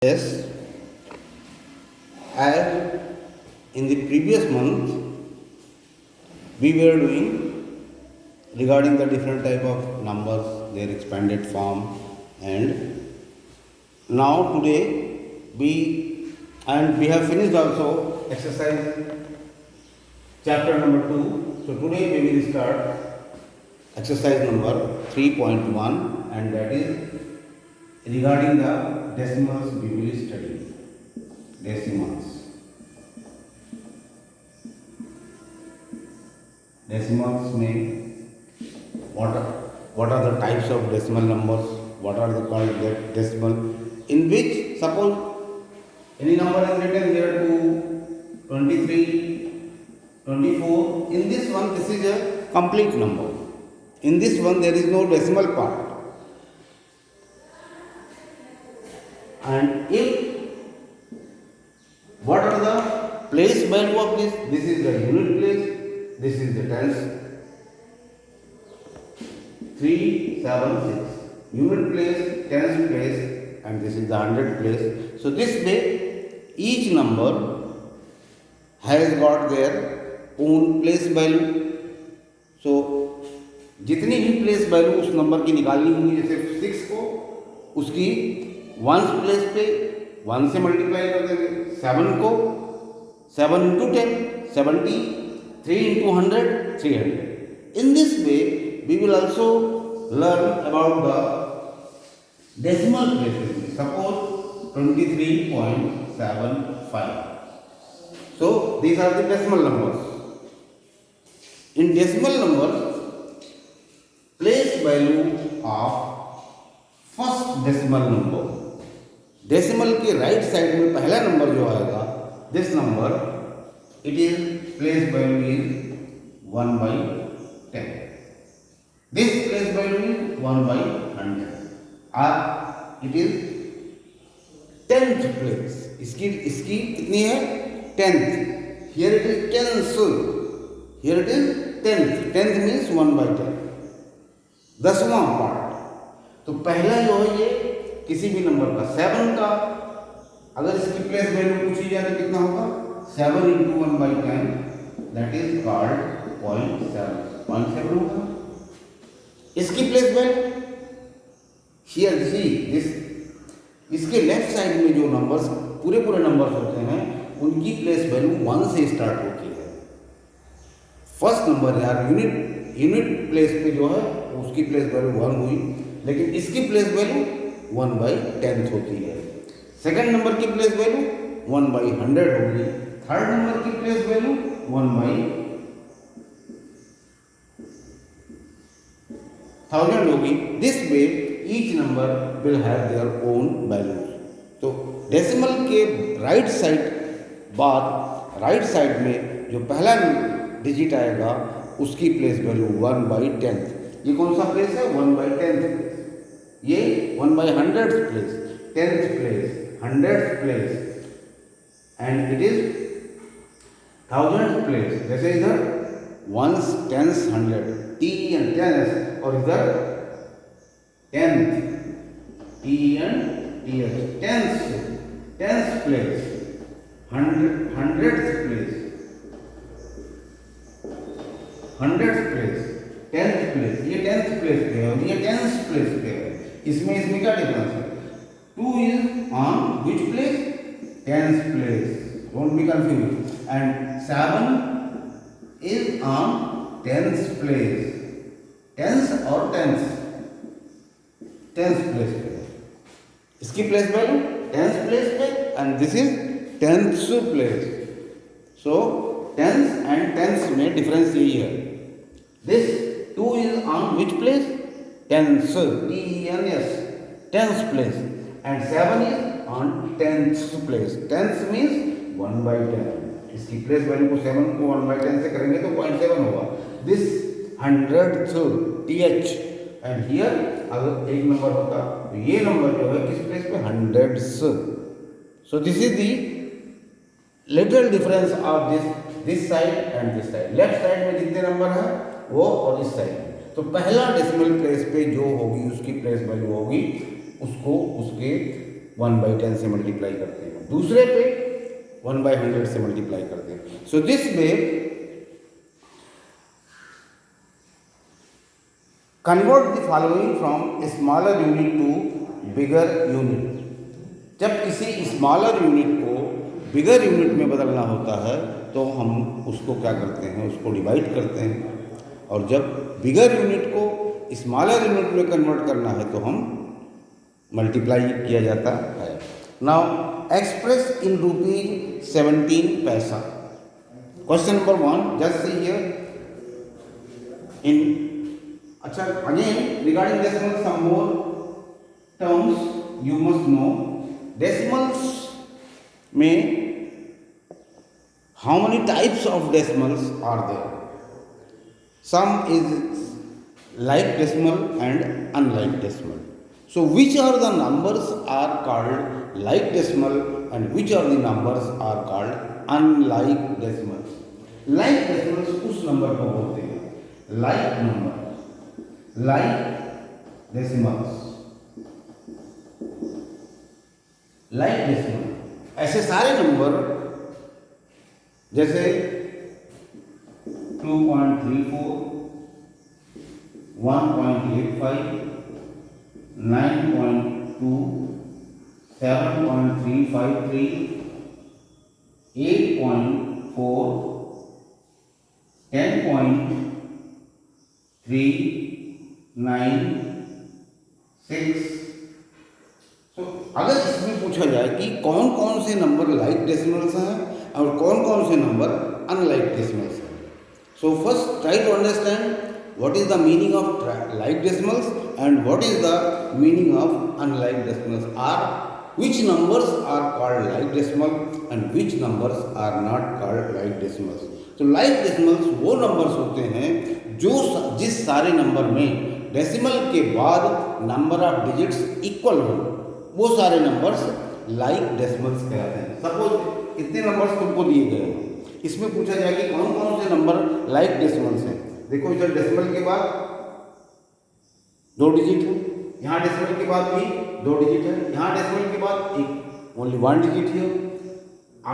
Yes, as in the previous month we were doing regarding the different type of numbers, their expanded form, and now today we have finished also exercise chapter number 2. So today we will start exercise number 3.1, and that is regarding the decimals we will study. Decimals में what are the types of decimal numbers, what are they called decimal, in which suppose any number is written here to 23, 24. In this one, this is a complete number. In this one there is no decimal part. And if what are the place value of this? This is the unit place, this is the tens. 3, 7, 6. Unit place, tens place, and this is the hundred place. So this way each number has got their own place value. So जितनी भी place value उस number की निकालनी होगी, जैसे 6 को उसकी ones place पे 1 से मल्टीप्लाई कर देंगे, 7 को 7 into 10 70, 3 into 100 300. In this way we will also learn about the decimal places. Suppose 23.75. So these are the decimal numbers. In decimal numbers, place value of first decimal number, decimal के right side में पहला number जो आएगा, this number it is place value is 1/10. This place value is 1/100 और it is 10th place. इसकी कितनी है? 10th. Here it is 10th. Here it is 10th. 10th means 1/10, 10वां पार्ट. तो पहला जो है ये किसी भी नंबर का 7 का अगर इसकी प्लेस वैल्यू पूछी जाए तो कितना होगा? 7 इंटू 1/10, दैट इज कॉल्ड 0.7 होगा. इसकी place value here see this, इसके लेफ्ट साइड में जो नंबर्स पूरे नंबर्स होते हैं उनकी प्लेस वैल्यू 1 से स्टार्ट होती है. फर्स्ट नंबर यार यूनिट प्लेस पे जो है उसकी प्लेस वैल्यू 1 हुई, लेकिन इसकी प्लेस वैल्यू 1/10 होती है. सेकंड नंबर की प्लेस वैल्यू 1/100 होगी. थर्ड नंबर की प्लेस वैल्यू 1/1000 होगी. This way each number will have their own values. तो डेसिमल के राइट साइड में जो पहला डिजिट आएगा उसकी प्लेस वैल्यू 1/10. ये कौन सा प्लेस है? 1/10. ये 1/100 place, 10th place, 100th place, and it is 1000th place. जैसे इधर 1s, 10s, 100, T and 10s, और इधर 10th, T and TH. 10th place, 100th place, 100th place, 10th place. ये 10th प्लेस पे है और ये 10th प्लेस पे है. इसमें क्या डिफरेंस है? 2 is on which place? 10th place. Don't be confuse. And 7 is on 10th place. 10th और 10th प्लेस पे. इसकी प्लेस वैल्यू 10th प्लेस पे and this is 10th place. So 10th and 10th में difference यही है. This 2 is on which place? 10th, T-E-N-S, 10th place, and 7 is on 10th place. 10th means 1/10. इसकी place value को 7 को 1/10 से करेंगे तो 0.7 होगा. This 100th TH, and here अगर एक नंबर होता तो ये नंबर जो है किस प्लेस पे? 100th. So this is the little difference of this side and this side. Left side में जितने नंबर है वो और इस साइड. तो पहला डेसिमल प्लेस पे जो होगी उसकी प्लेस वैल्यू होगी उसको उसके 1/10 से मल्टीप्लाई करते हैं, दूसरे पे 1/100 से मल्टीप्लाई करते हैं. So this way convert the following from smaller unit to bigger unit. जब किसी स्मॉलर यूनिट को बिगर यूनिट में बदलना होता है तो हम उसको क्या करते हैं, उसको डिवाइड करते हैं. और जब बिगर यूनिट को स्मॉलर यूनिट में कन्वर्ट करना है तो हम मल्टीप्लाई किया जाता है. नाउ एक्सप्रेस इन रुपीज 17 पैसा. Question number 1, just see here in. अच्छा, again regarding decimal some more terms you must know. Decimals में how many types of decimals are there. Some is like decimal and unlike decimal. So which are the numbers are called like decimal and which are the numbers are called unlike decimals. Like decimals उस number को बोलते हैं like number, like decimals, like decimal. ऐसे सारे number जैसे 2.34, 1.85, 9.2, 7.353, 8.4, 10.3, 9, 6. तो अगर इसमें पूछा जाए कि कौन कौन से नंबर लाइक डेसिमल्स हैं और कौन कौन से नंबर अनलाइक डेसिमल्स हैं. So first try to understand what is the meaning of like decimals and what is the meaning of unlike decimals, or which numbers are called like decimal and which numbers are not called like decimals. तो like decimals वो numbers होते हैं जो जिस सारे number में decimal के बाद नंबर ऑफ डिजिट्स इक्वल हो, वो सारे नंबर्स लाइक डेसिमल्स कहलाते हैं. सपोज इतने नंबर्स तुमको दिए गए हैं, इसमें पूछा जाए कि कौन कौन से नंबर लाइक डेसिमल्स हैं. देखो इधर डेसिमल के बाद 2 डिजिट है, यहाँ डेसिमल के बाद भी 2 डिजिट है, यहाँ डेसिमल के बाद only 1 digit here.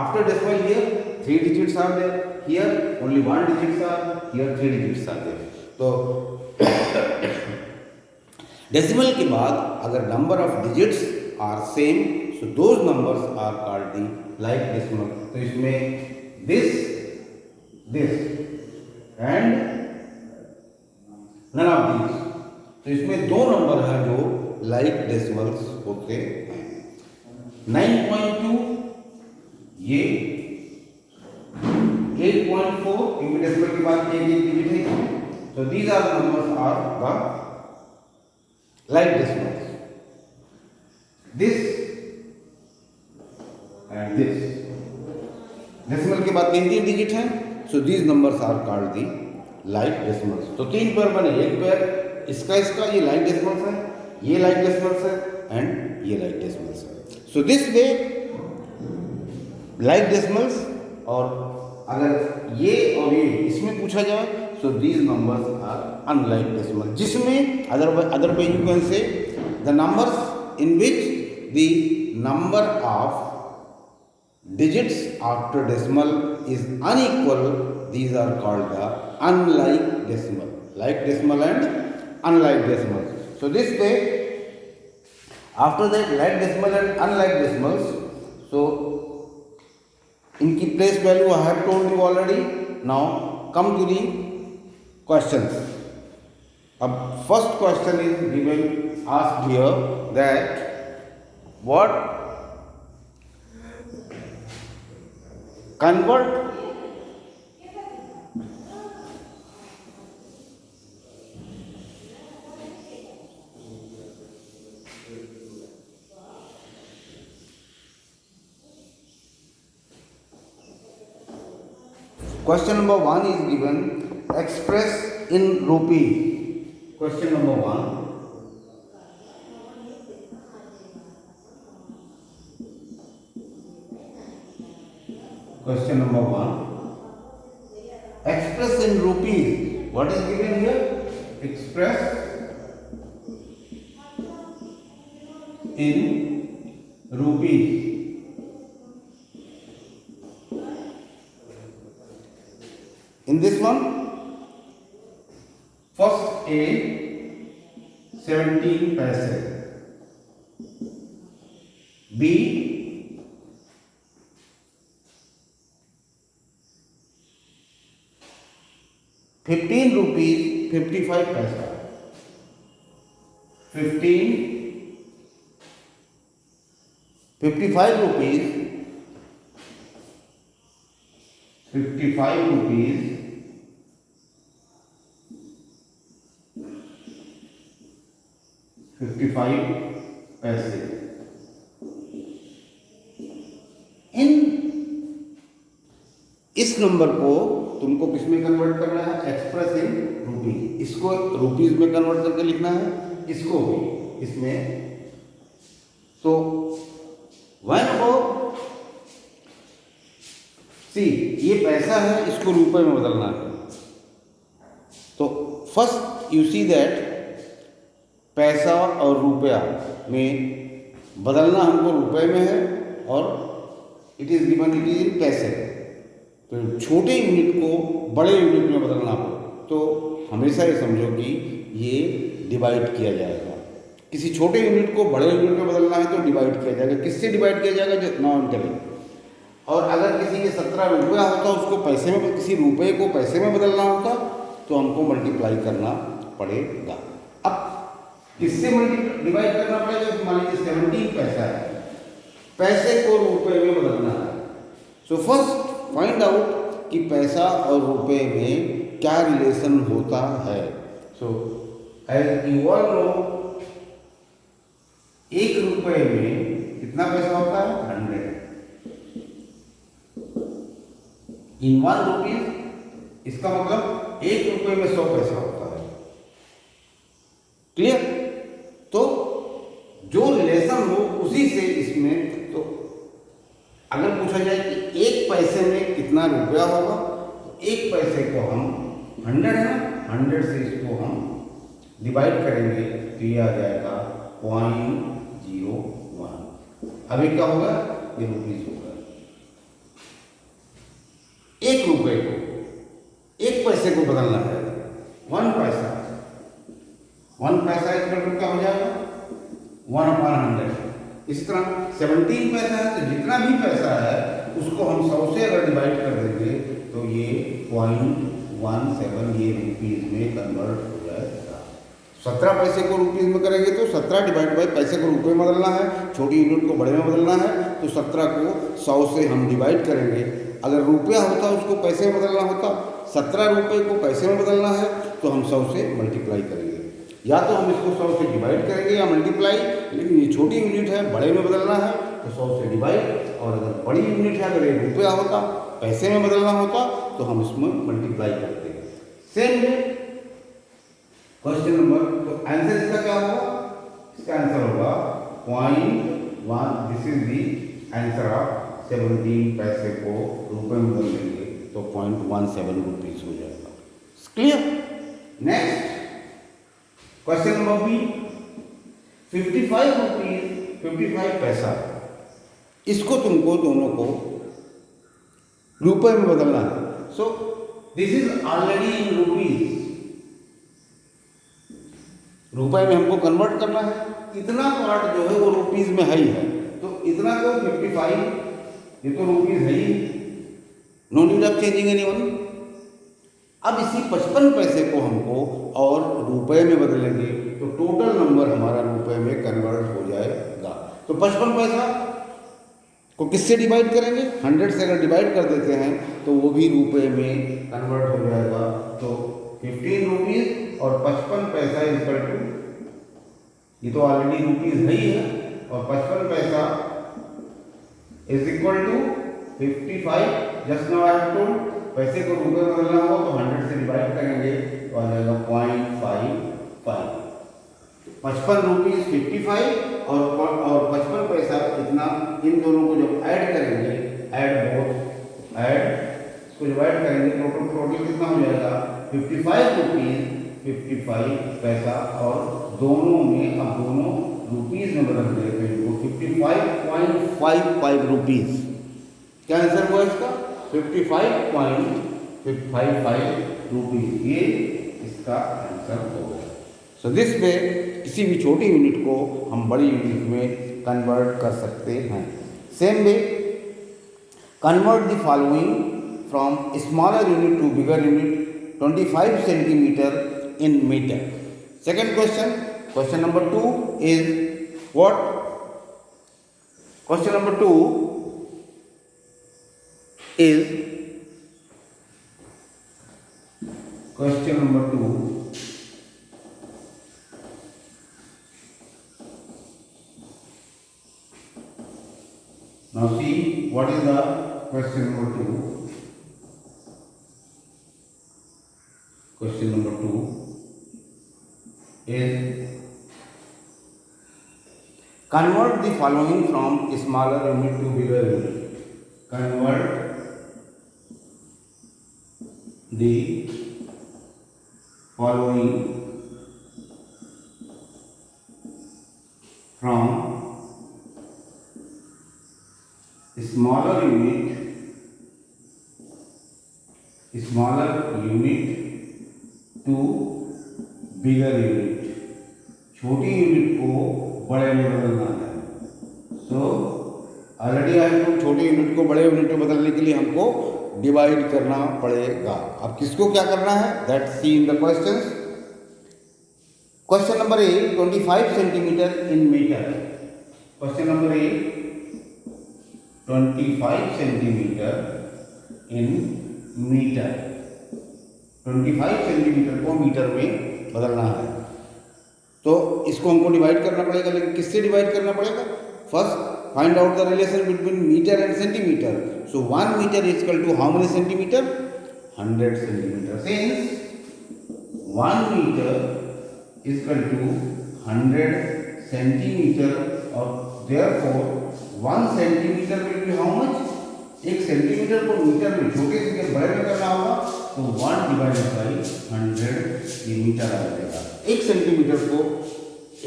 After decimal here 3 digits are there, here only 1 digits are, here 3 digits are there. तो डेसिमल के बाद अगर number of digits are same so those numbers are called the like decimal. तो इसमें this and none of these. तो इसमें 2 number हैं जो लाइक डेसिमल्स होते हैं. 9.2 ये 8.4 इनमें डेसिमल के बाद एक डिजिट है. So these are the numbers are the like decimals. This and this decimal के बाद 3 डिजिट हैं. So these numbers are called the like decimals. तो 3 पेयर बने, एक पेयर इसका ये लाइक डेसिमल्स है, ये लाइक डेसिमल्स है एंड ये लाइक डेसिमल्स है. So this way like decimals. और अगर ये और ये इसमें पूछा जाए so these numbers are unlike decimal, जिसमें other way you can say the numbers in which the number of digits after decimal is unequal, these are called the unlike decimal. Like decimal and unlike decimal. So this way, after that like decimal and unlike decimals, so इनकी place value I have told you already. Now come to the questions. अब first question is given asked here that what convert question number 1 is given express in rupee. Question number 1, question number 1, express in rupees. What is given here? Express in ए 17 पैसे, B 15 rupees 55 पैसा, 55 rupees 55 rupees 55 पैसे। इस number को तुमको किस में convert करना है? Express in rupees. इसको रुपीज में कन्वर्ट करके लिखना है, इसको भी इसमें। तो वन हो सी, ये पैसा है, इसको रुपए में बदलना है। तो फर्स्ट यू सी दैट पैसा और रुपया में बदलना हमको रुपए में है, और it is given, it is in पैसे। तो छोटे यूनिट को बड़े यूनिट में बदलना हो तो हमेशा ये समझो कि ये डिवाइड किया जाएगा। किसी छोटे यूनिट को बड़े यूनिट में बदलना है तो डिवाइड किया जाएगा। किससे डिवाइड किया जाएगा? जितना हम करें। और अगर किसी के 17 रुपया होता, उसको पैसे में, किसी रुपये को पैसे में बदलना होता तो हमको मल्टीप्लाई करना पड़ेगा। अब किससे डिवाइड करना पड़ेगा? मान लीजिए 17 पैसा है, पैसे को रुपये में बदलना है। सो फर्स्ट फाइंड आउट कि पैसा और रुपये में क्या रिलेशन होता है। So as you all know, 1 रुपये में कितना पैसा होता है? 100। इन 1 रुपीज, इसका मतलब 1 रुपये में 100 पैसा होता है। क्लियर? तो जो रिलेशन हो उसी से इसमें, तो अगर पूछा जाए कि 1 पैसे में कितना रुपया होगा, तो 1 पैसे को हम 100 है ना, 100 से इसको हम डिवाइड करेंगे तो ये आ जाएगा 0.01। अभी क्या होगा? ये रुपीज होगा। 1 रुपये को 1 पैसे को बदलना है, 1 पैसा, 1 पैसा इक्वल क्या हो जाएगा? 1/100। इसी तरह 17 पैसा है, तो जितना भी पैसा है उसको हम 100 से अगर डिवाइड कर देंगे तो ये 0.17 ये रुपीज में कन्वर्ट हो जाएगा। 17 पैसे को रुपीज में करेंगे तो 17 डिवाइड बाई पैसे को रुपये में बदलना है, छोटी यूनिट को बड़े में बदलना है। तो 17 को 100 से हम डिवाइड करेंगे। अगर रुपया होता उसको पैसे में बदलना होता, 17 रुपये को पैसे में बदलना है तो हम 100 से मल्टीप्लाई करेंगे। या तो हम इसको 100 से डिवाइड करेंगे या मल्टीप्लाई, लेकिन ये छोटी यूनिट है, बड़े में बदलना है तो 100 से डिवाइड। और अगर बड़ी यूनिट है, अगर ये रुपया होता, पैसे में बदलना होता तो हम इसमें मल्टीप्लाई करते हैं। सेम है क्वेश्चन नंबर। तो आंसर इसका क्या होगा? इसका आंसर होगा 0.1। This is the answer of 17 पैसे को रुपये में बदल देंगे तो 0.17 रुपीज हो जाएगा। Clear? Next question number B, 55 rupees 55 पैसा, इसको तुमको दोनों को रुपए में बदलना है। So this is already in rupees, रुपए में हमको कन्वर्ट करना है। इतना पार्ट जो है वो रुपीज में है ही है, तो इतना को 55, ये तो रुपीज है ही, no need of changing anyone. अब इसी 55 पैसे को हमको और रुपए में बदलेंगे तो टोटल नंबर हमारा रुपए में कन्वर्ट हो जाएगा। तो 55 पैसा को किससे डिवाइड करेंगे? 100 से अगर डिवाइड कर देते हैं तो वो भी रुपए में कन्वर्ट हो जाएगा। तो 15 रुपीज और 55 पैसा इक्वल टू, ये तो ऑलरेडी रुपीज है ही है, और 55 पैसा is equal to 55। Just now I have told, पैसे को रुपए में बदलना हो तो 100 से डिवाइड करेंगे तो आ जाएगा 0.55। 55 रुपीज 55 और 55 पैसा, इतना इन दोनों को जब ऐड करेंगे, इसको डिवाइड करेंगे, टोटल कितना हो जाएगा? 55 रुपीज 55 पैसा, और दोनों में अब दोनों रुपीज में बदल देते हैं इनको 55.55 रुपीज। क्या आंसर हुआ इसका? 55.55 रुपीज। ये इसका इसका आंसर होगा। सो दिस वे किसी भी छोटी यूनिट को हम बड़ी यूनिट में कन्वर्ट कर सकते हैं। Same way convert the following from smaller unit to bigger unit 25 centimetre in meter. Second question, question number 2 is what? Question number 2 is question number 2 now see what is the question number 2. Question number 2 is convert the following from smaller unit to bigger unit. Convert the following from smaller unit to bigger unit. छोटी unit को बड़े में बदलना है। So already हमको छोटी unit को बड़े यूनिट में बदलने के लिए हमको डिवाइड करना पड़ेगा। अब किसको क्या करना है, that see in the question. Question number A 25 centimetre in metre. Question number A 25 centimetre in metre. 25 centimetre को मीटर में बदलना है। तो इसको हमको डिवाइड करना पड़ेगा, लेकिन किससे डिवाइड करना पड़ेगा? First find out the relation between metre and centimetre. So 1 metre is equal to how many centimetre? 100 centimetre. Since 1 metre is equal to 100 centimetre और therefore 1 centimetre will be how much? 1 centimetre को metre में छोटे से बड़े में करना होगा, तो 1 डिवाइडेड बाई 100 ये मीटर आ जाएगा। 1 सेंटीमीटर को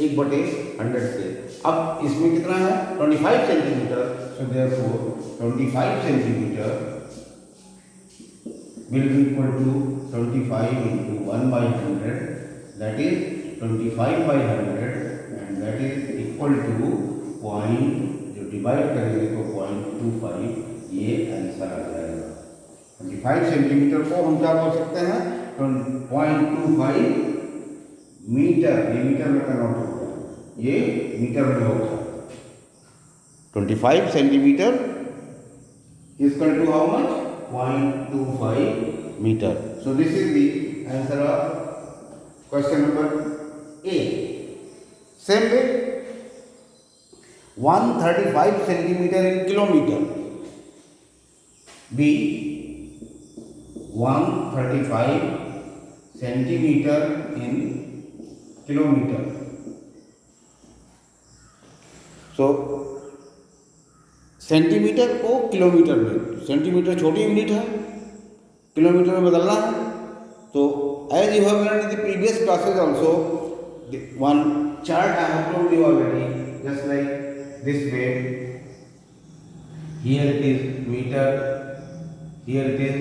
1/100 से। अब इसमें कितना है? 25 centimetre. So therefore 25 centimetre will be equal to 25 into 1/100, that is 25/100 and that is equal to point, जो डिवाइड करेंगे तो 0.25, ये आंसर आ जाएगा। 25 सेंटीमीटर को हम क्या बोल सकते हैं? 0.25 मीटर। ये मीटर में कन्वर्ट होगा, ये मीटर में होगा। 25 centimetre is equal to how much? 0.25 metre. So this is the answer of question number A. Same way 135 centimetre in kilometre. B 135 centimetre in kilometre. So centimetre को kilometre में, centimetre छोटी unit है, kilometre में बदलना है। तो as you have learn in the previous classes also, one chart I have told you already, just like this way. Here it is metre, here it is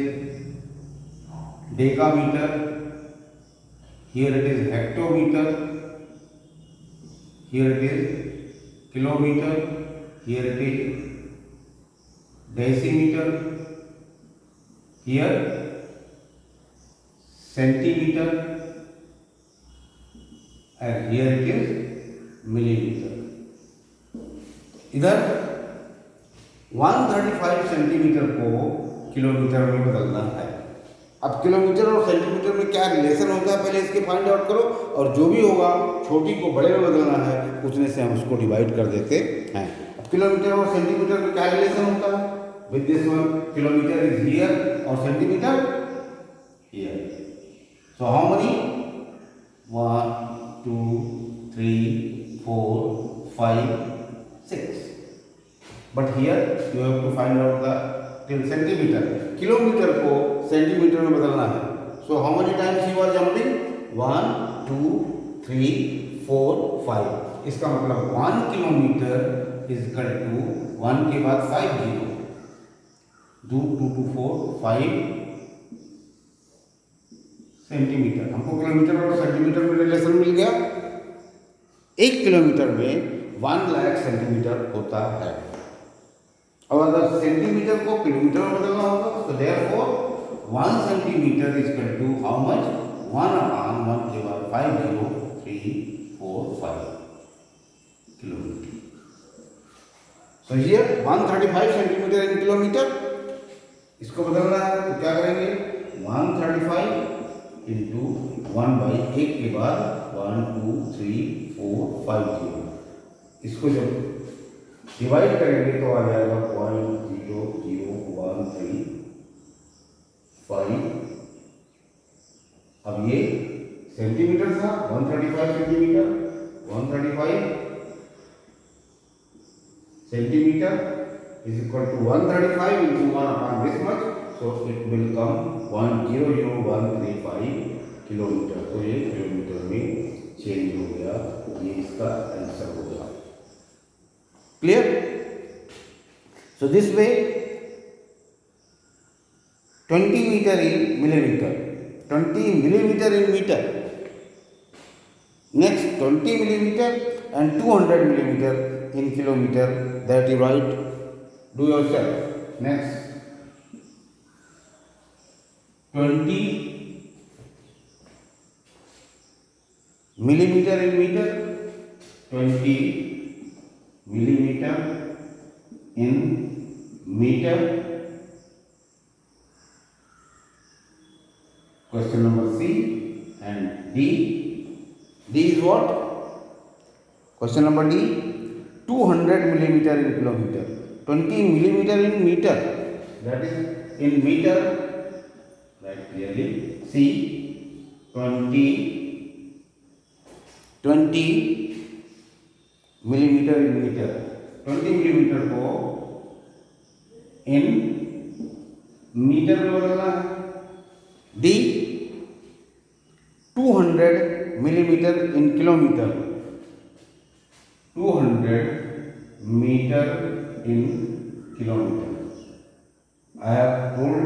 decameter, here it is hectometer, here it is kilometer, here it is decimeter, here centimeter, and here it is millimeter. इधर 135 centimetre को kilometre में बदलना है। अब kilometre और centimetre में क्या relation होता है, पहले इसके फाइंड आउट करो, और जो भी होगा छोटी को बड़े में बदलना है, उतने से हम उसको डिवाइड कर देते हैं। अब किलोमीटर और सेंटीमीटर में क्या रिलेशन होता है? With this one, kilometre is here और centimetre here. So how many? 1 2 3 4 5 6, but here you have to find out the till centimetre. Kilometre को सेंटीमीटर में बदलना है। So how many times you are jumping? 1 2 3 4 5। इसका मतलब 1 kilometre is equal to 1 के बाद 5 zero, 2 2 2 4 5 centimetre. हमको किलोमीटर और सेंटीमीटर में रिलेशन मिल गया। 1 किलोमीटर में 1 लाख सेंटीमीटर होता है। अब अगर सेंटीमीटर को किलोमीटर में बदलना होगा तो therefore 1 centimetre is equal to how much, 1/1/50,345 kilometre. So here 135 centimetre in kilometre, इसको बदलना है तो क्या करेंगे, 135 इंटू 1/1 के बाद 1 2 3 4 5 0, इसको जब डिवाइड करेंगे तो आ जाएगा 0.00135। अब ये सेंटीमीटर था, 135 centimetre, 135 centimetre is equal to 135 into 1 upon this much, so it will come 100,135 kilometre. तो ये किलोमीटर में चेंज हो गया, ये इसका आंसर हो गया। Clear? So this way 20 metre in millimetre, 20 millimeter in meter, next 20 millimeter and 200 millimeter in kilometer, that you write, do yourself. Next 20 millimeter in meter, 20 millimeter in meter. Question number C and D. D is what? Question number D, 200 millimeter in kilometer, 20 millimeter in meter, that is in meter, write clearly. C 20 millimeter in meter, 20 millimeter को in meter में बदलना है। D 200 millimeter in kilometer, 200 meter in kilometer. I have told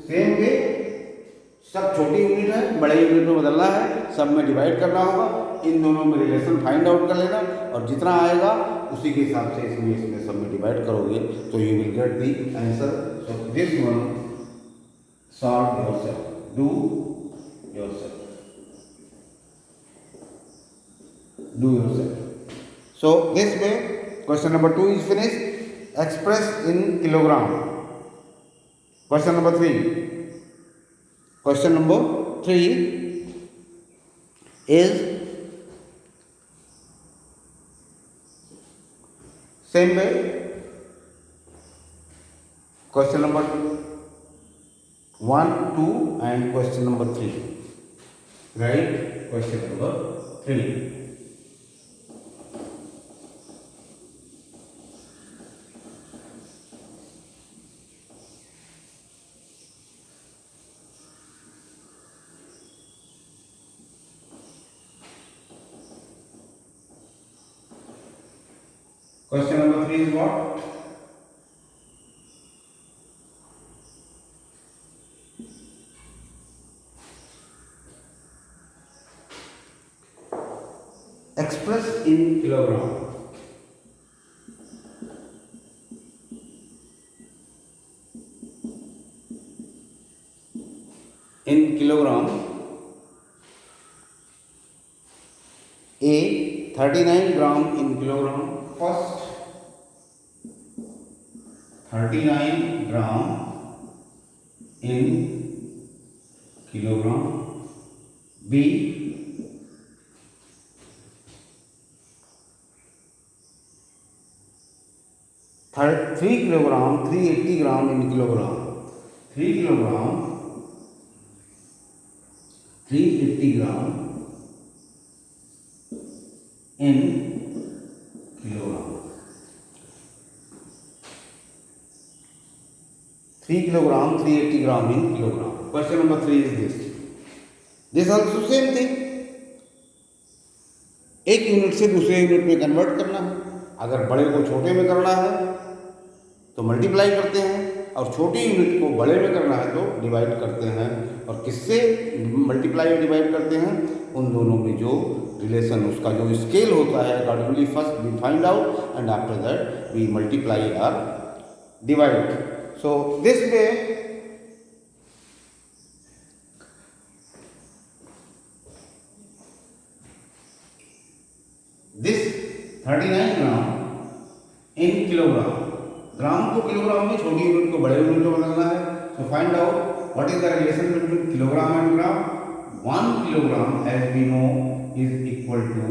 same way, सब छोटी unit है, बड़े unit में बदलना है, सब में डिवाइड करना होगा, इन दोनों में रिलेशन फाइंड आउट कर लेना और जितना आएगा उसी के हिसाब से इसमें सब में डिवाइड करोगे तो you will get the answer. So this one solve yourself, do yourself, do yourself. So this way question number 2 is finished. Express in kilogram. Question number 3. Question number 3 is same way. Question number 1, 2 and question number 3. Right? Question number 3. Question number 3 is what? Express in kilogram. In kilogram, A 39 gram in kilogram. First 39 gram in kilogram. B 3 kilogram, 380 gram in kilogram. 3 kilogram, 380 gram in kilogram. 3 kilogram, 380 gram in kilogram. Question number 3 is this. This also same thing. एक unit से दूसरे unit में convert करना है। अगर बड़े को छोटे में करना है तो तो मल्टीप्लाई करते हैं, और छोटी यूनिट को बड़े में करना है तो डिवाइड करते हैं। और किससे मल्टीप्लाई और डिवाइड करते हैं? उन दोनों में जो रिलेशन, उसका जो स्केल होता है, accordingly first we find out and after that we multiply और divide. So this way this 39 gram in kilogram, gram को किलोग्राम में, छोटी यूनिट को बड़े यूनिट में बदलना है। So find out what is the relation between kilogram and gram. 1 kilogram as we know is equal to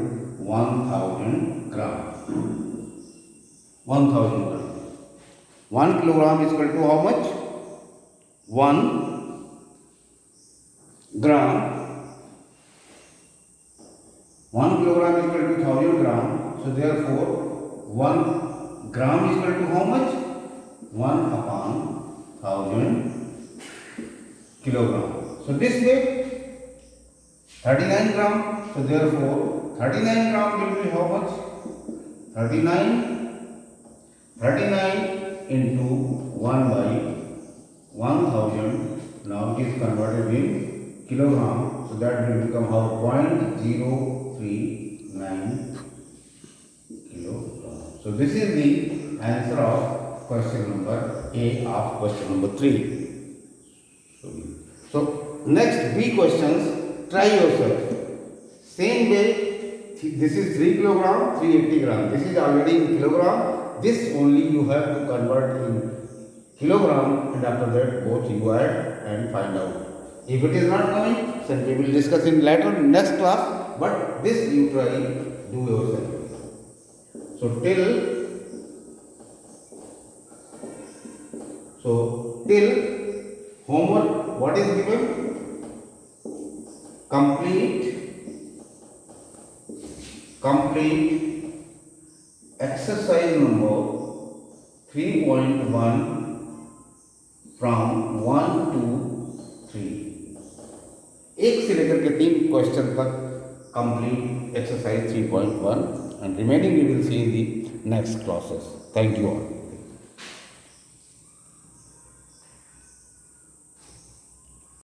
1000 gram. 1000 gram, 1 kilogram is equal to how much? 1 gram. 1 kilogram is equal to 1000 gram. So therefore 1 gram is equal to how much? 1 upon 1000 kilogram. So this way 39 gram. So therefore 39 gram will be how much? 39 into 1 by 1000. Now it is converted in kilogram. So that will become how? 0.039 kilogram. So this is the answer of question number A of question number 3. So next B questions, try yourself. Same way, this is 3 kilogram, 380 gram. This is already in kilogram. This only you have to convert in kilogram, and after that both you add and find out. If it is not coming, then we will discuss in later next class, but this you try do yourself. So till homework, what is given? Complete exercise number 3.1 from 1 to 3. 1 से लेकर के 3 question तक complete exercise 3.1 and remaining we will see in the next classes. Thank you all.